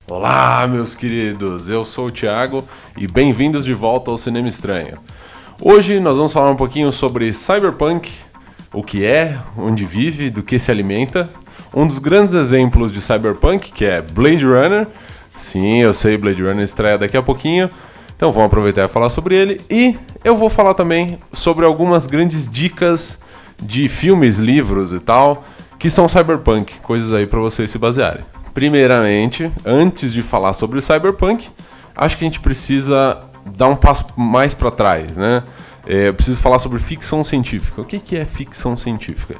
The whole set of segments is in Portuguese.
Olá, meus queridos, eu sou o Thiago e bem-vindos de volta ao Cinema Estranho. Hoje nós vamos falar um pouquinho sobre Cyberpunk, o que é, onde vive, do que se alimenta. Um dos grandes exemplos de Cyberpunk, que é Blade Runner. Sim, eu sei, Blade Runner estreia daqui a pouquinho, então vamos aproveitar e falar sobre ele. E eu vou falar também sobre algumas grandes dicas de filmes, livros e tal, que são Cyberpunk, coisas aí para vocês se basearem. Primeiramente, antes de falar sobre o Cyberpunk, acho que a gente precisa dar um passo mais para trás, né? Eu preciso falar sobre ficção científica. O que é ficção científica?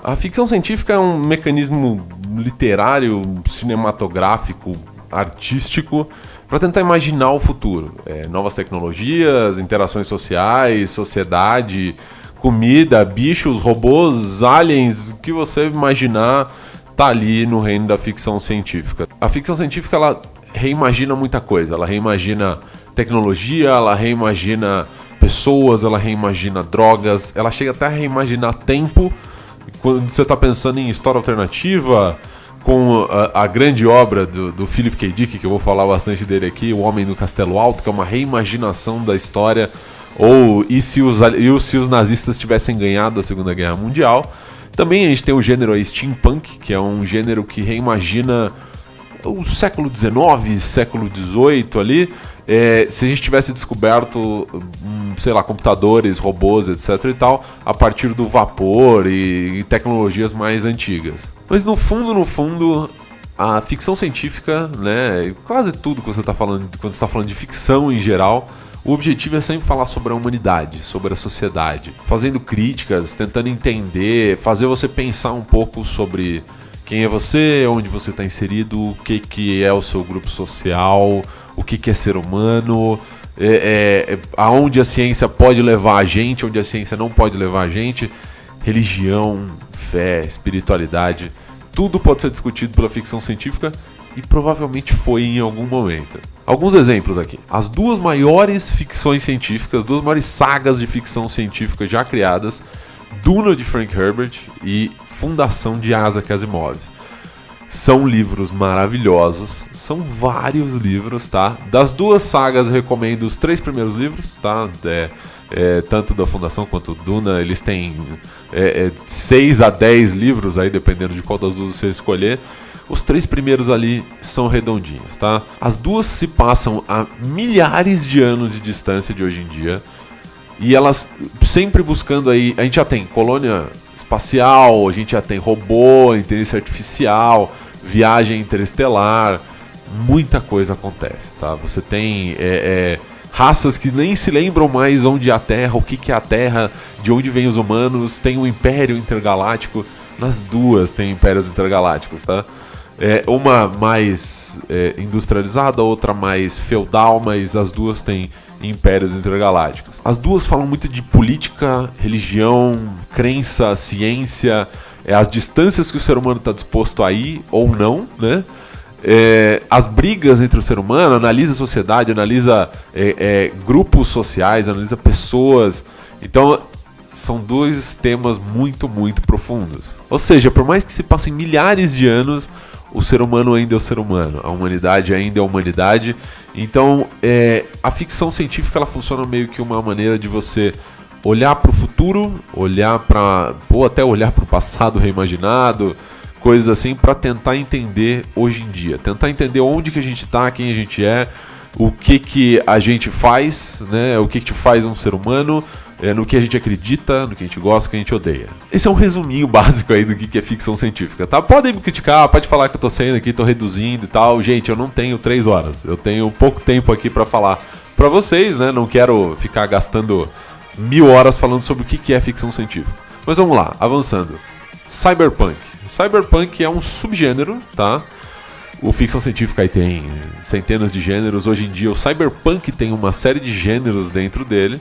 A ficção científica é um mecanismo literário, cinematográfico, artístico, para tentar imaginar o futuro. Novas tecnologias, interações sociais, sociedade, comida, bichos, robôs, aliens, o que você imaginar tá ali no reino da ficção científica. A ficção científica, ela reimagina muita coisa. Ela reimagina tecnologia, ela reimagina pessoas, ela reimagina drogas, ela chega até a reimaginar tempo. Quando você está pensando em história alternativa, com a grande obra do Philip K. Dick, que eu vou falar bastante dele aqui, O Homem no Castelo Alto, que é uma reimaginação da história, ou e se os nazistas tivessem ganhado a Segunda Guerra Mundial. Também a gente tem o gênero steampunk, que é um gênero que reimagina o século XIX, século XVIII ali. Se a gente tivesse descoberto, sei lá, computadores, robôs, etc e tal, a partir do vapor e tecnologias mais antigas. Mas no fundo, a ficção científica, né, quase tudo que você está falando, quando você está falando de ficção em geral, o objetivo é sempre falar sobre a humanidade, sobre a sociedade, fazendo críticas, tentando entender, fazer você pensar um pouco sobre quem é você, onde você está inserido, o que é o seu grupo social, o que é ser humano, aonde a ciência pode levar a gente, onde a ciência não pode levar a gente, religião, fé, espiritualidade, tudo pode ser discutido pela ficção científica e provavelmente foi em algum momento. Alguns exemplos aqui. As duas maiores ficções científicas, duas maiores sagas de ficção científica já criadas, Duna de Frank Herbert e Fundação de Isaac Asimov. São livros maravilhosos, são vários livros, tá? Das duas sagas eu recomendo os 3 primeiros livros, tá? Tanto da Fundação quanto do Duna, eles têm 6 a 10 livros aí, dependendo de qual das duas você escolher. Os 3 primeiros ali são redondinhos, tá? As duas se passam a milhares de anos de distância de hoje em dia. E elas sempre buscando aí... A gente já tem colônia espacial, a gente já tem robô, inteligência artificial, viagem interestelar. Muita coisa acontece, tá? Você tem raças que nem se lembram mais onde é a Terra, o que é a Terra, de onde vêm os humanos. Tem um império intergaláctico. Nas duas tem impérios intergalácticos, tá? Uma mais industrializada, outra mais feudal, mas as duas têm impérios intergalácticos. As duas falam muito de política, religião, crença, ciência, as distâncias que o ser humano está disposto a ir ou não, né? As brigas entre o ser humano, analisa a sociedade, analisa grupos sociais, analisa pessoas. Então, são 2 temas muito, muito profundos. Ou seja, por mais que se passem milhares de anos, o ser humano ainda é o ser humano, a humanidade ainda é a humanidade. Então, a ficção científica, ela funciona meio que uma maneira de você olhar para o futuro, até olhar para o passado reimaginado, coisas assim, para tentar entender hoje em dia, tentar entender onde que a gente está, quem a gente é, o que a gente faz, né? O que faz um ser humano, no que a gente acredita, no que a gente gosta, no que a gente odeia. Esse é um resuminho básico aí do que é ficção científica, tá? Podem me criticar, pode falar que eu tô saindo aqui, tô reduzindo e tal. Gente, eu não tenho 3 horas, eu tenho pouco tempo aqui pra falar pra vocês, né? Não quero ficar gastando 1000 horas falando sobre o que é ficção científica. Mas vamos lá, avançando. Cyberpunk. Cyberpunk é um subgênero, tá? O ficção científica aí tem centenas de gêneros. Hoje em dia o Cyberpunk tem uma série de gêneros dentro dele.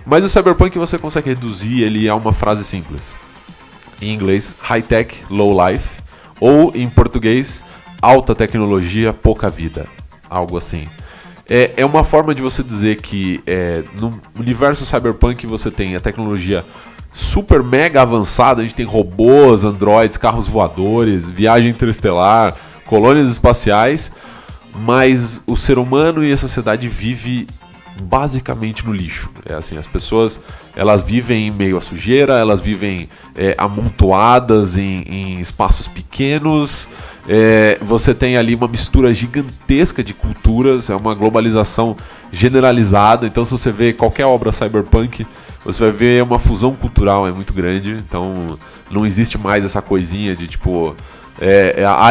Mas o Cyberpunk você consegue reduzir ele a uma frase simples. Em inglês, high tech, low life. Ou em português, alta tecnologia, pouca vida. Algo assim. É uma forma de você dizer que no universo Cyberpunk você tem a tecnologia super mega avançada. A gente tem robôs, androids, carros voadores, viagem interestelar, colônias espaciais. mas o ser humano e a sociedade vive basicamente no lixo. É assim, as pessoas, elas vivem em meio à sujeira, elas vivem amontoadas em espaços pequenos. Você tem ali uma mistura gigantesca de culturas, é uma globalização generalizada. Então, se você vê qualquer obra cyberpunk, você vai ver uma fusão cultural muito grande. Então, não existe mais essa coisinha de tipo,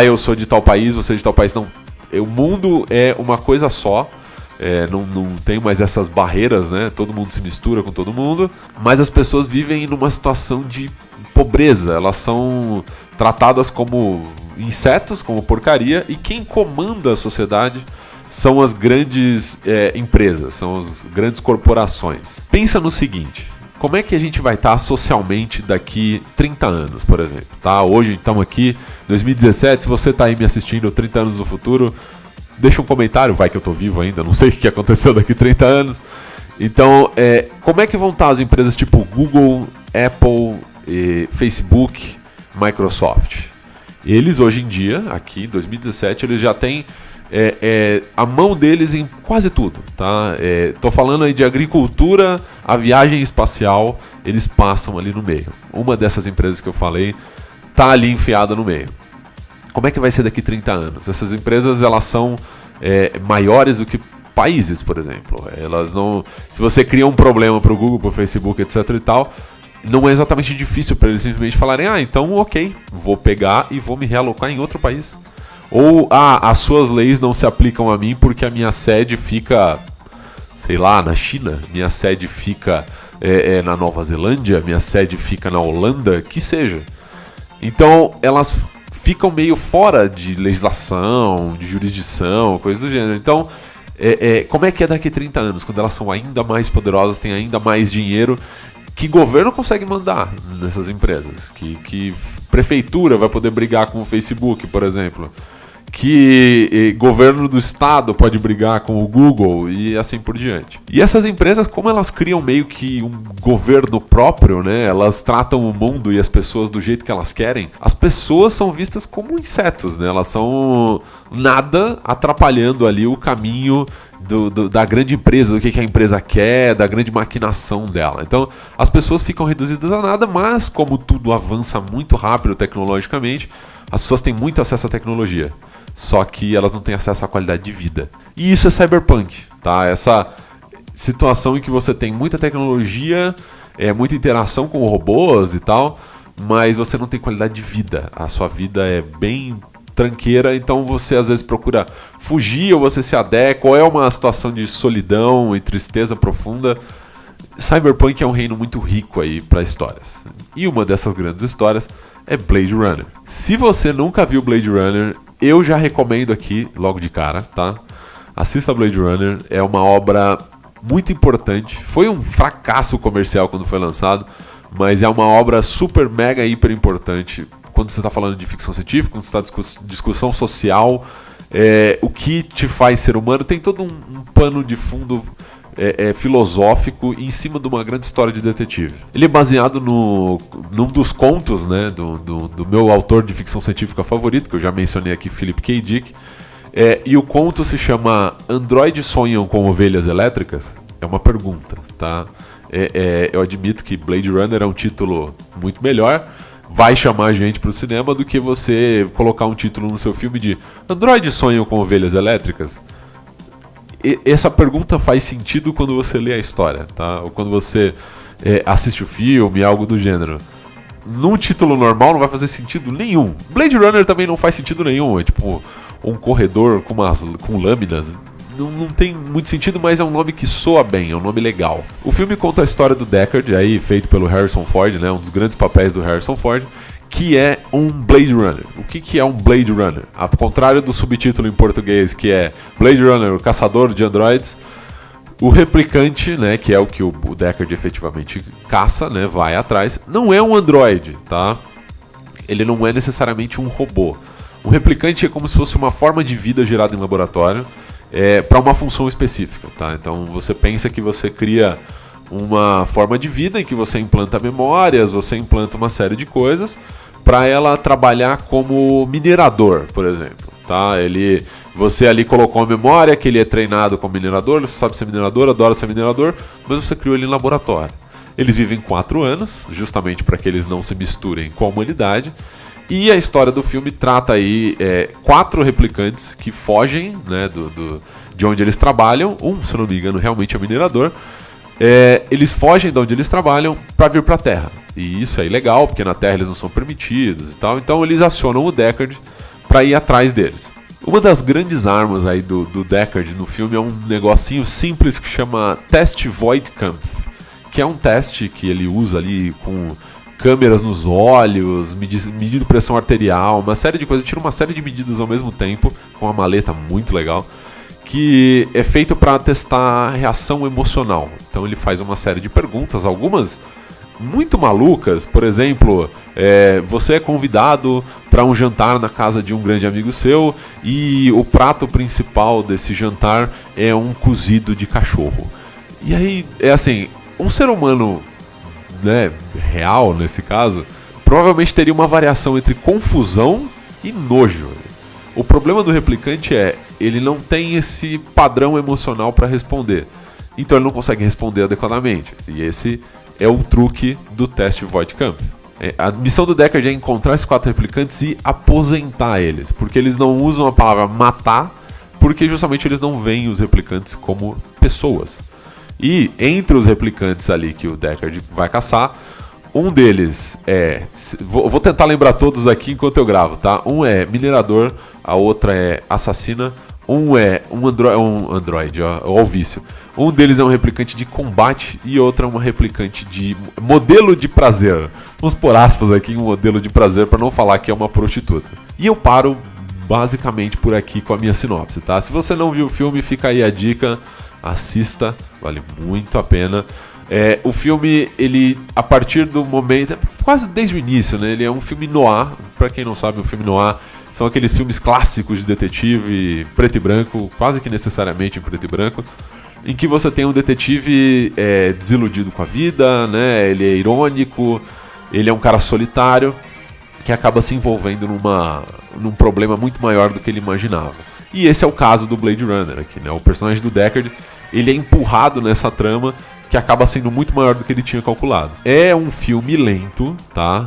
eu sou de tal país, você é de tal país. Não, o mundo é uma coisa só. Não tem mais essas barreiras, né? Todo mundo se mistura com todo mundo, mas as pessoas vivem numa situação de pobreza. Elas são tratadas como insetos, como porcaria, e quem comanda a sociedade são as grandes empresas, são as grandes corporações. Pensa no seguinte: como é que a gente vai estar socialmente daqui 30 anos, por exemplo? Tá? Hoje estamos aqui, 2017, se você está aí me assistindo 30 anos no futuro, deixa um comentário, vai que eu tô vivo ainda, não sei o que aconteceu daqui 30 anos. Então, como é que vão estar as empresas tipo Google, Apple, Facebook, Microsoft? Eles hoje em dia, aqui em 2017, eles já têm a mão deles em quase tudo, tá? Tô falando aí de agricultura, a viagem espacial, eles passam ali no meio. Uma dessas empresas que eu falei tá ali enfiada no meio. Como é que vai ser daqui 30 anos? Essas empresas, elas são maiores do que países, por exemplo. Elas não... Se você cria um problema para o Google, para o Facebook, etc e tal, não é exatamente difícil para eles simplesmente falarem: então ok, vou pegar e vou me realocar em outro país. Ou, as suas leis não se aplicam a mim porque a minha sede fica, sei lá, na China, minha sede fica na Nova Zelândia, minha sede fica na Holanda, que seja. Então, elas ficam meio fora de legislação, de jurisdição, coisas do gênero. Então, como é que é daqui 30 anos, quando elas são ainda mais poderosas, têm ainda mais dinheiro? Que governo consegue mandar nessas empresas? Que prefeitura vai poder brigar com o Facebook, por exemplo? Que governo do estado pode brigar com o Google e assim por diante. E essas empresas, como elas criam meio que um governo próprio, né? Elas tratam o mundo e as pessoas do jeito que elas querem. As pessoas são vistas como insetos, né? Elas são nada atrapalhando ali o caminho da grande empresa, do que a empresa quer, da grande maquinação dela. Então, as pessoas ficam reduzidas a nada, mas como tudo avança muito rápido tecnologicamente, as pessoas têm muito acesso à tecnologia. Só que elas não têm acesso à qualidade de vida. E isso é cyberpunk, tá? Essa situação em que você tem muita tecnologia, muita interação com robôs e tal, mas você não tem qualidade de vida. A sua vida é bem tranqueira, então você às vezes procura fugir ou você se adequa, ou é uma situação de solidão e tristeza profunda. Cyberpunk é um reino muito rico aí para histórias. E uma dessas grandes histórias é Blade Runner. Se você nunca viu Blade Runner, eu já recomendo aqui, logo de cara, tá? Assista Blade Runner, é uma obra muito importante. Foi um fracasso comercial quando foi lançado, mas é uma obra super, mega, hiper importante quando você está falando de ficção científica, quando você está discussão social, o que te faz ser humano. Tem todo um pano de fundo filosófico em cima de uma grande história de detetive. Ele é baseado num dos contos, né, do meu autor de ficção científica favorito, que eu já mencionei aqui, Philip K. Dick. E o conto se chama Androides Sonham com Ovelhas Elétricas? É uma pergunta, tá? Eu admito que Blade Runner é um título muito melhor, vai chamar a gente pro cinema do que você colocar um título no seu filme de Androides Sonham com Ovelhas Elétricas? Essa pergunta faz sentido quando você lê a história, tá? Ou quando você assiste o filme, algo do gênero. Num título normal não vai fazer sentido nenhum. Blade Runner também não faz sentido nenhum. É tipo um corredor com lâminas. Não tem muito sentido, mas é um nome que soa bem, é um nome legal. O filme conta a história do Deckard, aí feito pelo Harrison Ford, né? Um dos grandes papéis do Harrison Ford, que é um Blade Runner. O que é um Blade Runner? Ao contrário do subtítulo em português, que é Blade Runner, o caçador de androides, o replicante, né, que é o que o Deckard efetivamente caça, né, vai atrás, não é um androide, tá? Ele não é necessariamente um robô. Um replicante é como se fosse uma forma de vida gerada em laboratório para uma função específica, tá? Então você pensa que você cria uma forma de vida em que você implanta memórias, você implanta uma série de coisas para ela trabalhar como minerador, por exemplo. tá? Você ali colocou a memória que ele é treinado como minerador, ele sabe ser minerador, adora ser minerador, mas você criou ele em laboratório. Eles vivem 4 anos, justamente para que eles não se misturem com a humanidade. E a história do filme trata aí 4 replicantes que fogem, né, de onde eles trabalham. Se eu não me engano, realmente é minerador. Eles fogem de onde eles trabalham para vir para a Terra. E isso é ilegal, porque na Terra eles não são permitidos e tal. Então eles acionam o Deckard para ir atrás deles. Uma das grandes armas aí do Deckard no filme é um negocinho simples que chama Test Voidkampf, que é um teste que ele usa ali com câmeras nos olhos, medindo pressão arterial, uma série de coisas, tira uma série de medidas ao mesmo tempo, com uma maleta muito legal, que é feito para testar a reação emocional. Então ele faz uma série de perguntas, algumas muito malucas. Por exemplo, você é convidado para um jantar na casa de um grande amigo seu e o prato principal desse jantar é um cozido de cachorro. E aí, assim, um ser humano, né, real nesse caso, provavelmente teria uma variação entre confusão e nojo. O problema do replicante ele não tem esse padrão emocional para responder, então ele não consegue responder adequadamente. E esse é o truque do teste Voidkampf. A missão do Deckard é encontrar esses 4 replicantes e aposentar eles, porque eles não usam a palavra matar, porque justamente eles não veem os replicantes como pessoas. E entre os replicantes ali que o Deckard vai caçar, um deles vou tentar lembrar todos aqui enquanto eu gravo, tá? Um é minerador, a outra é assassina, um é um androide, ó, o vício. Um deles é um replicante de combate e outra é uma replicante de modelo de prazer. Vamos pôr aspas aqui, um modelo de prazer, para não falar que é uma prostituta. E eu paro basicamente por aqui com a minha sinopse, tá? Se você não viu o filme, fica aí a dica, assista, vale muito a pena. O filme, ele, a partir do momento, quase desde o início, né? Ele é um filme noir. Pra quem não sabe, um filme noir são aqueles filmes clássicos de detetive, preto e branco, quase que necessariamente em preto e branco, em que você tem um detetive desiludido com a vida, né? Ele é irônico, ele é um cara solitário que acaba se envolvendo num problema muito maior do que ele imaginava. E esse é o caso do Blade Runner aqui, né? O personagem do Deckard, ele é empurrado nessa trama que acaba sendo muito maior do que ele tinha calculado. É um filme lento, tá?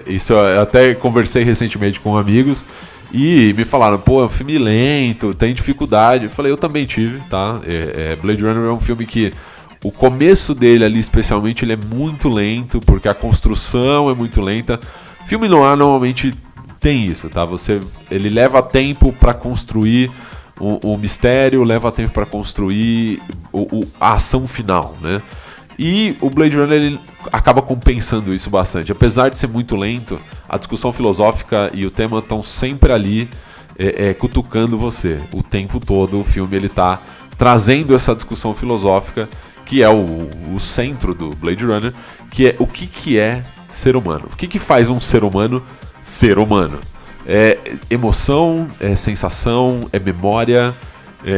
Isso eu até conversei recentemente com amigos e me falaram, pô, é um filme lento, tem dificuldade. Eu falei, eu também tive, tá? Blade Runner é um filme que o começo dele ali, especialmente, ele é muito lento, porque a construção é muito lenta. Filme noir normalmente tem isso, tá? Ele leva tempo para construir o mistério, leva tempo para construir a ação final, né? E o Blade Runner, ele acaba compensando isso bastante. Apesar de ser muito lento, a discussão filosófica e o tema estão sempre ali cutucando você. O tempo todo o filme ele tá trazendo essa discussão filosófica, que é o centro do Blade Runner, que é o que é ser humano. O que faz um ser humano ser humano? É emoção, é sensação, é memória.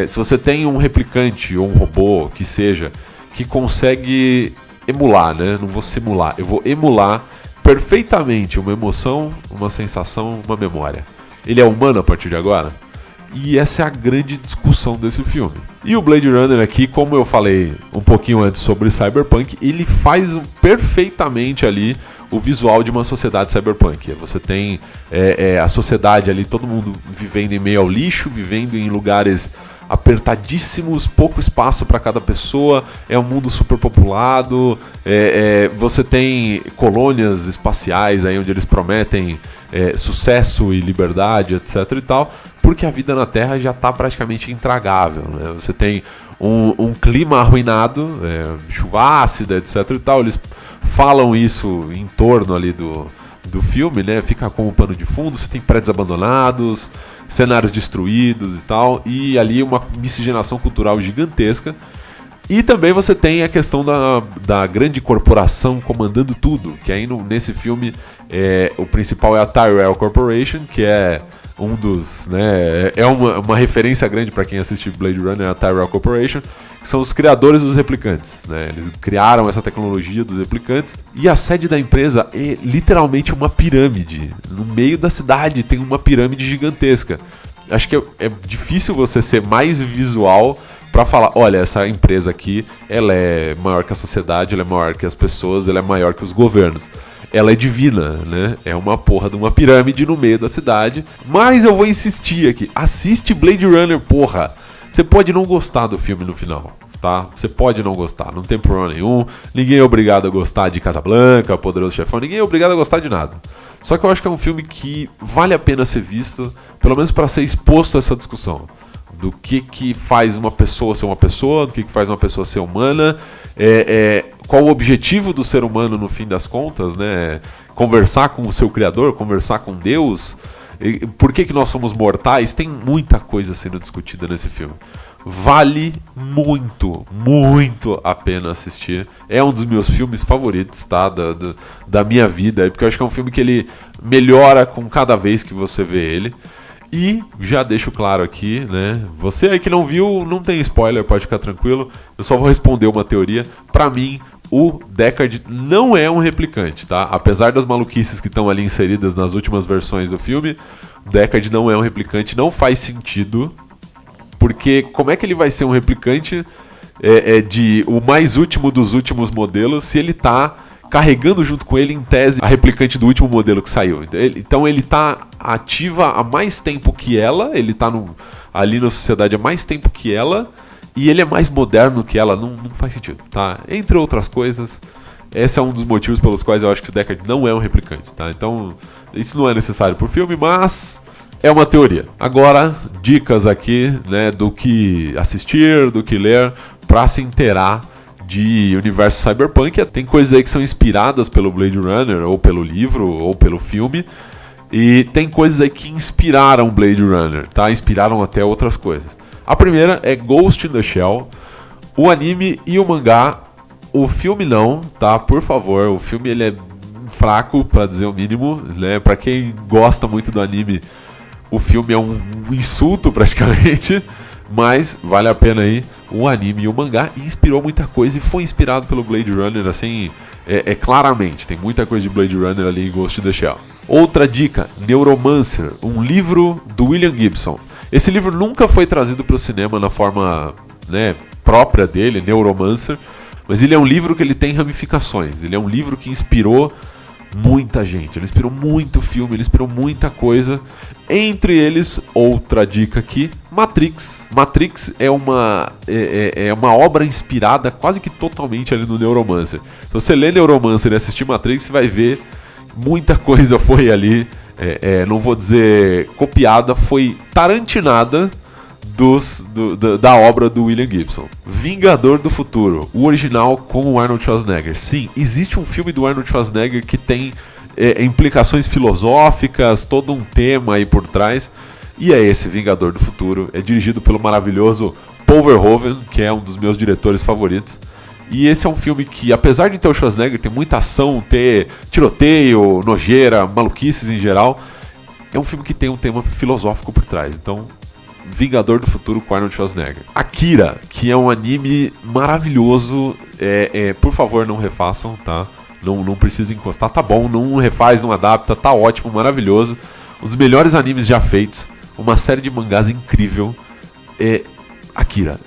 Se você tem um replicante ou um robô, que seja, que consegue emular, né? Não vou simular, eu vou emular perfeitamente uma emoção, uma sensação, uma memória. Ele é humano a partir de agora? E essa é a grande discussão desse filme. E o Blade Runner aqui, como eu falei um pouquinho antes sobre Cyberpunk, ele faz perfeitamente ali o visual de uma sociedade cyberpunk. Você tem a sociedade ali, todo mundo vivendo em meio ao lixo, vivendo em lugares apertadíssimos, pouco espaço para cada pessoa, é um mundo superpopulado, você tem colônias espaciais aí onde eles prometem sucesso e liberdade, etc e tal, porque a vida na Terra já está praticamente intragável, né? Você tem um clima arruinado, chuva ácida, etc e tal. Eles falam isso em torno ali do filme, né? Fica como pano de fundo. Você tem prédios abandonados, cenários destruídos e tal, e ali uma miscigenação cultural gigantesca. E também você tem a questão da grande corporação comandando tudo, que aí nesse filme o principal é a Tyrell Corporation, que é um dos, né, uma referência grande para quem assiste Blade Runner, a Tyrell Corporation, que são os criadores dos replicantes, né? Eles criaram essa tecnologia dos replicantes, e a sede da empresa é literalmente uma pirâmide. No meio da cidade tem uma pirâmide gigantesca. acho que é difícil você ser mais visual pra falar, olha, essa empresa aqui, ela é maior que a sociedade, ela é maior que as pessoas, ela é maior que os governos. Ela é divina, né? É uma porra de uma pirâmide no meio da cidade. Mas eu vou insistir aqui. Assiste Blade Runner, porra. Você pode não gostar do filme no final, tá? Você pode não gostar, não tem problema nenhum. Ninguém é obrigado a gostar de Casablanca, Poderoso Chefão. Ninguém é obrigado a gostar de nada. Só que eu acho que é um filme que vale a pena ser visto, pelo menos para ser exposto a essa discussão. Do que faz uma pessoa ser uma pessoa, do que faz uma pessoa ser humana, qual o objetivo do ser humano no fim das contas, né? Conversar com o seu Criador, conversar com Deus, por que nós somos mortais, tem muita coisa sendo discutida nesse filme. Vale muito, muito a pena assistir. É um dos meus filmes favoritos, tá? Da minha vida, porque eu acho que é um filme que ele melhora com cada vez que você vê ele. E já deixo claro aqui, né? Você aí que não viu, não tem spoiler, pode ficar tranquilo. Eu só vou responder uma teoria. Pra mim, o Deckard não é um replicante, tá? Apesar das maluquices que estão ali inseridas nas últimas versões do filme, o Deckard não é um replicante, não faz sentido. Porque como é que ele vai ser um replicante de o mais último dos últimos modelos se ele tá carregando junto com ele, em tese, a replicante do último modelo que saiu. Então ele tá ativa há mais tempo que ela, ele tá ali na sociedade há mais tempo que ela, e ele é mais moderno que ela, não faz sentido, tá? Entre outras coisas, esse é um dos motivos pelos quais eu acho que o Deckard não é um replicante, tá? Então, isso não é necessário pro filme, mas é uma teoria. Agora, dicas aqui, né, do que assistir, do que ler, pra se inteirar de universo cyberpunk. Tem coisas aí que são inspiradas pelo Blade Runner, ou pelo livro, ou pelo filme. E tem coisas aí que inspiraram Blade Runner, tá? Inspiraram até outras coisas. A primeira é Ghost in the Shell, o anime e o mangá. O filme não, tá? Por favor, o filme ele é fraco, pra dizer o mínimo, né? Pra quem gosta muito do anime, o filme é um insulto praticamente. Mas vale a pena aí o anime e o mangá, e inspirou muita coisa e foi inspirado pelo Blade Runner, assim, claramente. Tem muita coisa de Blade Runner ali em Ghost in the Shell. Outra dica, Neuromancer, um livro do William Gibson. Esse livro nunca foi trazido para o cinema na forma, né, própria dele, Neuromancer, mas ele é um livro que ele tem ramificações. Ele é um livro que inspirou muita gente, ele inspirou muito filme, ele inspirou muita coisa. Entre eles, outra dica aqui, Matrix. Matrix é uma obra inspirada quase que totalmente ali no Neuromancer. Se você ler Neuromancer e assistir Matrix, você vai ver muita coisa foi ali, não vou dizer copiada, foi tarantinada da obra do William Gibson. Vingador do Futuro, o original com o Arnold Schwarzenegger. Sim, existe um filme do Arnold Schwarzenegger que tem implicações filosóficas, todo um tema aí por trás. E é esse Vingador do Futuro. É dirigido pelo maravilhoso Paul Verhoeven, que é um dos meus diretores favoritos. E esse é um filme que, apesar de ter o Schwarzenegger, ter muita ação, ter tiroteio, nojeira, maluquices em geral, é um filme que tem um tema filosófico por trás. Então, Vingador do Futuro com Arnold Schwarzenegger. Akira, que é um anime maravilhoso. Por favor, não refaçam, tá? Não precisa encostar, tá bom. Não refaz, não adapta, tá ótimo, maravilhoso. Um dos melhores animes já feitos. Uma série de mangás incrível. Akira,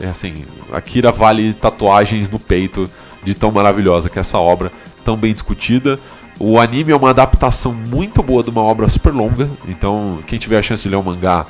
Akira vale tatuagens no peito de tão maravilhosa que é essa obra, tão bem discutida. O anime é uma adaptação muito boa de uma obra super longa, então quem tiver a chance de ler o mangá,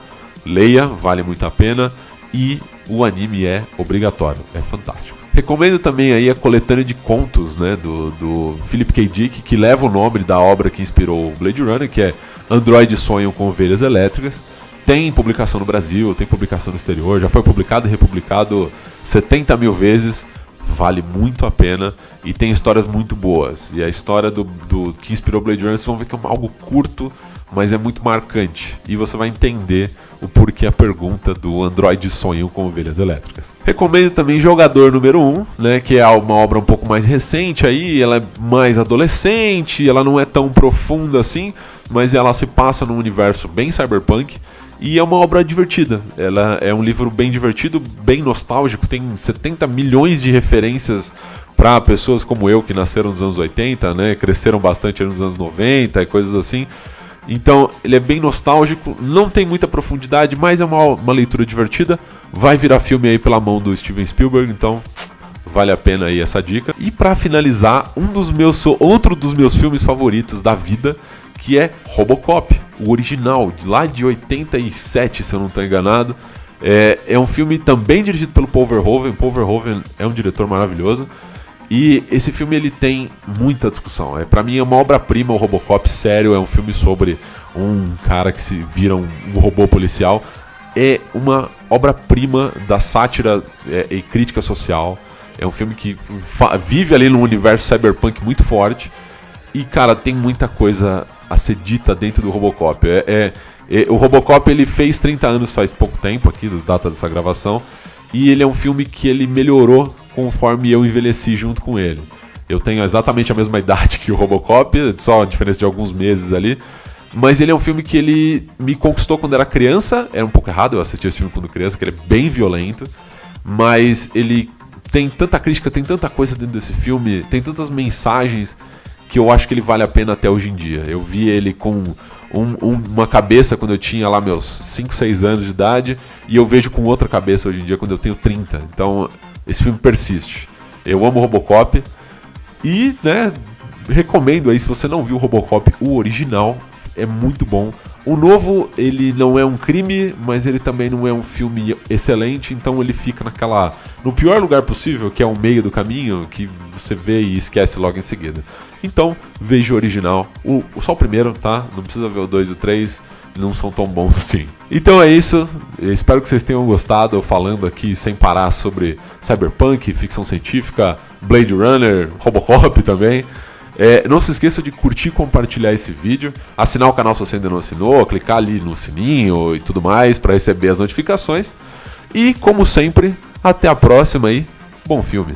leia, vale muito a pena. E o anime é obrigatório, é fantástico. Recomendo também aí a coletânea de contos, né, do Philip K. Dick, que leva o nome da obra que inspirou o Blade Runner, que é Androides Sonham com Ovelhas Elétricas. Tem publicação no Brasil, tem publicação no exterior, já foi publicado e republicado 70 mil vezes, vale muito a pena e tem histórias muito boas. E a história do que inspirou Blade Runner, vocês vão ver que é algo curto, mas é muito marcante. E você vai entender o porquê a pergunta do Android Sonho com Ovelhas Elétricas. Recomendo também Jogador número 1, né, que é uma obra um pouco mais recente, aí, ela é mais adolescente, ela não é tão profunda assim, mas ela se passa num universo bem cyberpunk. E é uma obra divertida, ela é um livro bem divertido, bem nostálgico, tem 70 milhões de referências para pessoas como eu que nasceram nos anos 80, né, cresceram bastante nos anos 90 e coisas assim. Então ele é bem nostálgico, não tem muita profundidade, mas é uma leitura divertida. Vai virar filme aí pela mão do Steven Spielberg, então vale a pena aí essa dica. E pra finalizar, outro dos meus filmes favoritos da vida, que é Robocop, o original, lá de 87, se eu não estou enganado. É um filme também dirigido pelo Paul Verhoeven. Paul Verhoeven é um diretor maravilhoso. E esse filme ele tem muita discussão. Pra mim é uma obra-prima o Robocop, sério. É um filme sobre um cara que se vira um robô policial. É uma obra-prima da sátira e crítica social. É um filme que vive ali num universo cyberpunk muito forte. E, cara, tem muita coisa a ser dita dentro do Robocop. O Robocop ele fez 30 anos faz pouco tempo, aqui, da data dessa gravação. E ele é um filme que ele melhorou conforme eu envelheci junto com ele. Eu tenho exatamente a mesma idade que o Robocop, só a diferença de alguns meses ali. Mas ele é um filme que ele me conquistou quando era criança. Era um pouco errado eu assistir esse filme quando criança, que ele é bem violento. Mas ele tem tanta crítica, tem tanta coisa dentro desse filme, tem tantas mensagens, que eu acho que ele vale a pena até hoje em dia. Eu vi ele com uma cabeça quando eu tinha lá meus 5, 6 anos de idade, e eu vejo com outra cabeça hoje em dia quando eu tenho 30. Então esse filme persiste. Eu amo Robocop e, né, recomendo aí, se você não viu o Robocop, o original é muito bom. O novo, ele não é um crime, mas ele também não é um filme excelente, então ele fica no pior lugar possível, que é o meio do caminho, que você vê e esquece logo em seguida. Então, veja o original, só o primeiro, tá? Não precisa ver o 2 e o 3, não são tão bons assim. Então é isso, eu espero que vocês tenham gostado, eu falando aqui sem parar sobre cyberpunk, ficção científica, Blade Runner, Robocop também. Não se esqueça de curtir e compartilhar esse vídeo, assinar o canal se você ainda não assinou, clicar ali no sininho e tudo mais para receber as notificações. E, como sempre, até a próxima aí, bom filme!